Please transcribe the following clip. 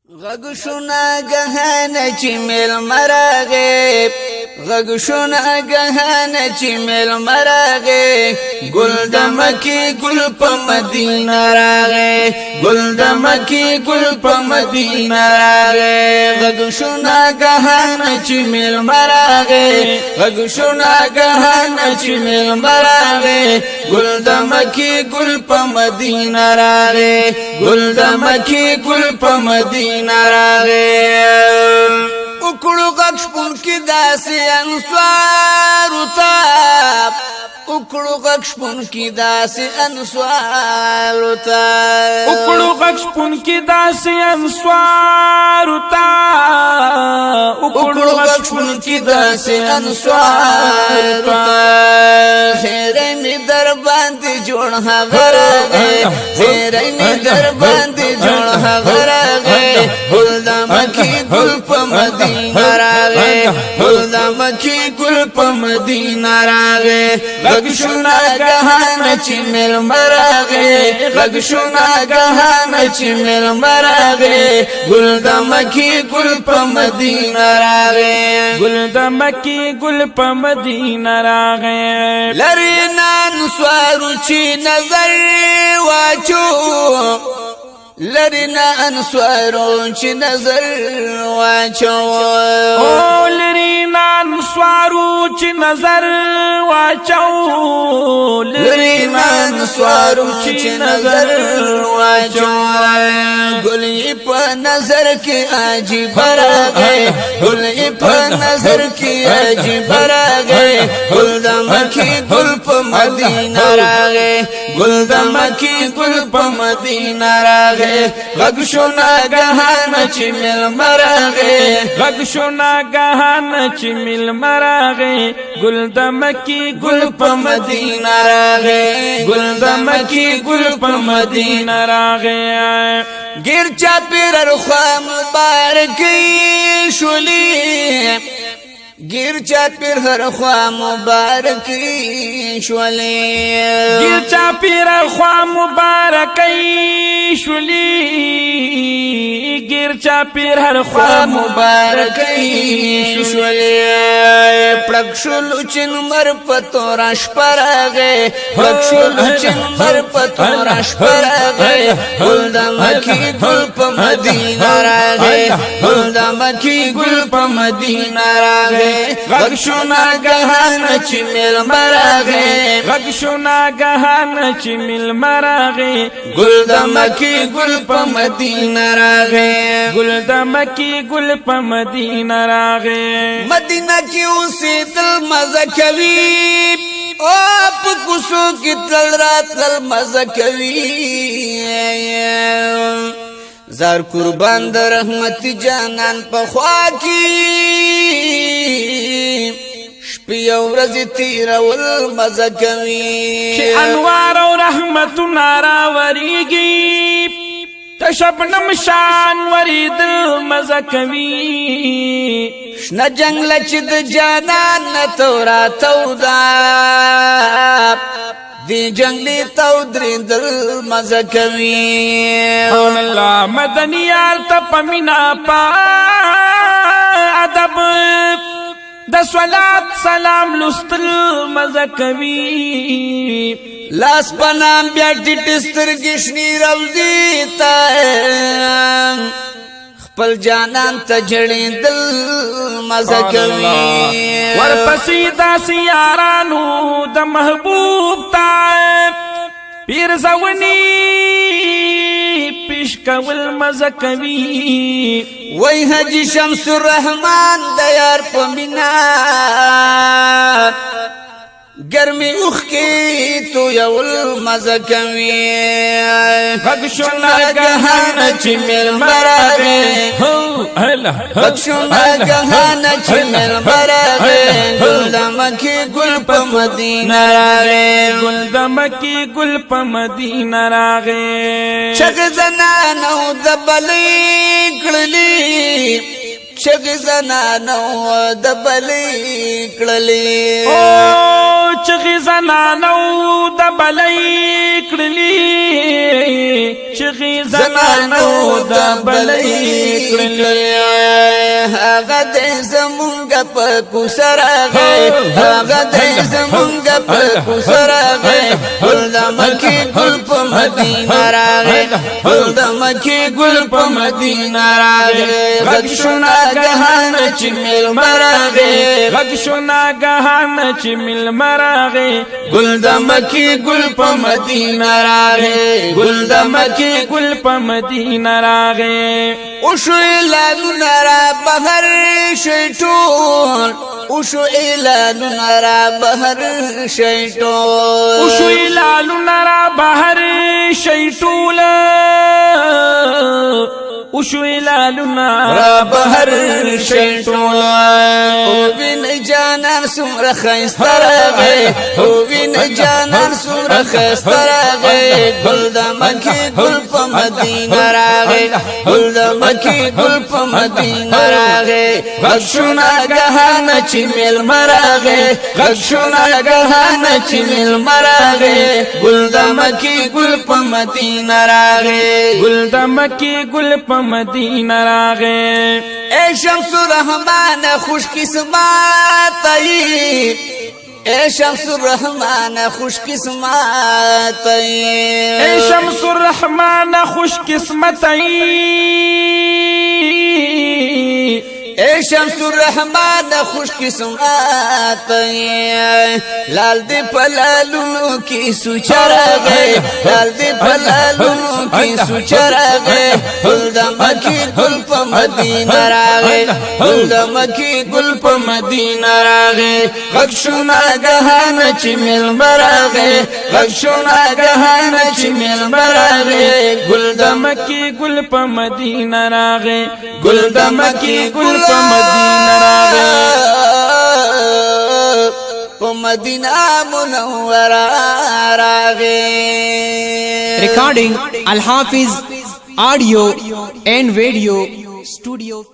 غگشونا گهانه چی میل مراغه غگشونا گهانه چی میل مراغه گل دمکی گل پا مدینه راغه گل دمکی گل پا مدینه راغه غگشونا گهانه چی میل مراغه غگشونا گهانه چی میل مراغه گل دمکی گل پا مدینه راغه گل دمکی گل پا مدینه نراغه اکڑو غکشپن کی داسی انسوار تاب اکڑو غکشپن کی داسی انسوار تاب اکڑو غکشپن کی داسی انسوار تاب اکڑو غکشپن کی داسی انسوار تاب زیرینی در باندی جوڑ ہا غراغے زیرینی در باندی جوڑ ہا غراغے گل دمکی گل پا مدینہ راغے گل دمکی گل پا مدینہ راغے غگشونا گہانا چی مل مراغے غگشونا گہانا چی مل مراغے گل دمکی گل پا مدینہ راغے گل دمکی گل پا مدینہ راغے لرینان سوارو چی نظر واچو لرنا انسوارو چی نظر واچو لرنا انسوارو چی نظر واچو لرنا انسوارو چی نظر واچو گلی پا نظر کی آجی برا گئے گلی پا نظر کی آجی برا گئے گل دمکی گل پا مدینہ راگے گل دمکی گل پا مدینہ راگے غگشونا گہانا چی مل مراغے غگشونا گہانا چی مل مراغے گل دمکی گل پا مدینہ راغے گل دمکی گل پا مدینہ راغے گیر چاپیر رخوا مبارکی شولی گیر چاپیر رخوا مبارکی شولی گیر چاپیر رخوا مبارکی شولی گیر چاپیر رخوا مبارکی شولی پرکشلو چن مر پتو راش پراغے پرکشلو چن مر پتو راش پراغے گل دمکی گل پا مدینہ راغے گل دمکی گل پا مدینہ راغے غگشونا گہانا چی مل مراغے غگشونا گہانا چی مل مراغے گل دمکی گل پا مدینہ راغے گل دمکی گل پا مدینہ راغے مدینہ کی اسی دل مزہ کوی آپ کسو کی تل رات دل مزہ کوی زار قربان در رحمت جانان پخوا کی شپی او رزی تیر والمزہ کوی چی انوار و رحمت نارا وریگی تشبنم شان ورید مزہ کوی شنا جنگل چد جانان نتورا تودا دی جنگلی تو دریندل مزہ کوی حول اللہ مدنیار تپ منا پا ادب د صلات سلام لستل مزہ کوی لاس پنام بیا ٹٹستر گشنی روزی تا خپل جانان تا جڑی دل مزہ کوی ورپسی دا سیارانو دا محبوب تا پیر زونی پیش کول مزہ کوی وی حجی شمس الرحمن دیار پمینا گرمی اخ کی تو یول مزہ کوی غگشونا گہانا چی مل مراغے غگشونا گہانا چی مل مراغے گل دمکی گل پا مدینہ راغے گل دمکی گل پا مدینہ راغے چگ زنانو دبلی کڑلی چگ زنانو دبلی کڑلی چغی زنانو دبلی کڑلی چغی زنانو دبلی کړی هغه دې زمونږ په کوڅه راغی هغه دې زمونږ په کوڅه راغی ګل د مکې ګل په مدینه راغی ګل د مکې ګل په مدینه راغی غږ شو ناګهان چې میلمه راغی غږ شو ناګهان چې میلمه راغی ګل د مکې ګل په مدینه راغی ګل د مکې ګل په مدینه راغی وشو اعلانونه را بهر شي ټول وشو اعلانونه را بهر شي ټول وشو اعلانونه را بهر شي ټول وشو اعلانونه را بهر شي ټول او وین جانان سمره خيسته راغی او وین جانان سمره خيسته راغی ګل د مکې ګل په مدینه راغی ګل د مکې ګل په مدینه راغی غږ شو ناګهان چې میلمه راغی غږ شو ناګهان چې میلمه راغی ګل د مکې ګل په مدینه راغی ګل د مکې ګل په مدینه راغی اے شمس الرحمن خوش قسمت اے شمس الرحمن خوش قسمت اے شمس الرحمن خوش قسمت اے شمس الرحمن خوش قسمت لال دی پلالونو کی سوچر گئے لال دی پلالونو کی سوچر گئے گل د مکې ګل په مدینه راغی گل د مکې ګل په مدینه راغی غږ شو ناګهان چې میلمه راغی غږ شو ناګهان چې میلمه راغی ګل د مکې ګل په مدینه راغی گل د مکې ګل په مدینه راغی په مدینه منوره راغی Recording Al Hafiz Audio and Video Studio.